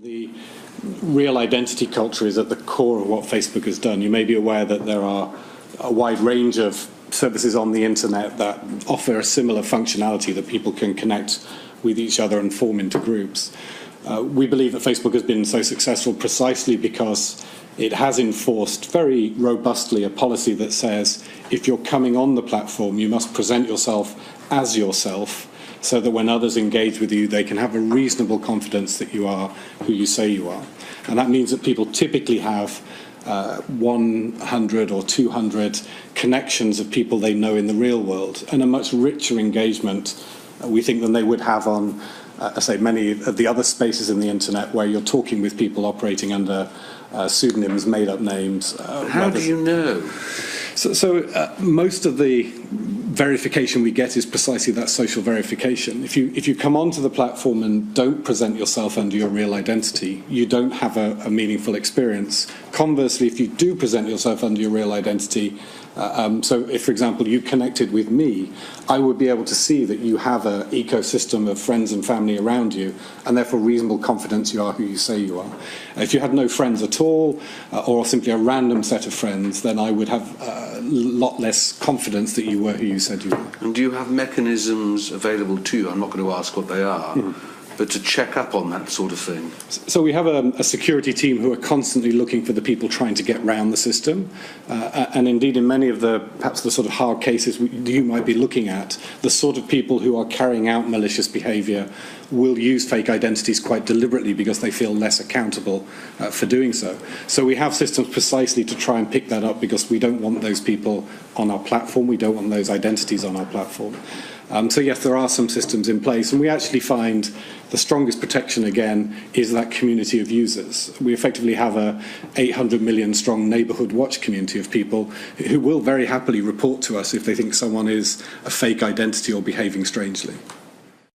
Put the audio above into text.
The real identity culture is at the core of what Facebook has done. You may be aware that there are a wide range of services on the internet that offer a similar functionality that people can connect with each other and form into groups. We believe that Facebook has been so successful precisely because it has enforced very robustly a policy that says if you're coming on the platform, you must present yourself as yourself, so that when others engage with you, they can have a reasonable confidence that you are who you say you are. And that means that people typically have 100 or 200 connections of people they know in the real world, and a much richer engagement, we think, than they would have on, say, many of the other spaces in the internet where you're talking with people operating under pseudonyms, made-up names. How do you know? So most of the verification we get is precisely that social verification. If you come onto the platform and don't present yourself under your real identity, you don't have a meaningful experience. Conversely, if you do present yourself under your real identity, so if, for example, you connected with me, I would be able to see that you have an ecosystem of friends and family around you, and therefore reasonable confidence you are who you say you are. If you had no friends at all, or simply a random set of friends, then I would have a lot less confidence that you were who you said you were. And do you have mechanisms available to you? I'm not going to ask what they are. But to check up on that sort of thing? So we have a security team who are constantly looking for the people trying to get round the system. And indeed, in many of perhaps the sort of hard cases you might be looking at, the sort of people who are carrying out malicious behaviour will use fake identities quite deliberately because they feel less accountable for doing so. So we have systems precisely to try and pick that up, because we don't want those people on our platform, we don't want those identities on our platform. So yes, there are some systems in place, and we actually find the strongest protection, again, is that community of users. We effectively have a 800 million strong Neighbourhood Watch community of people who will very happily report to us if they think someone is a fake identity or behaving strangely.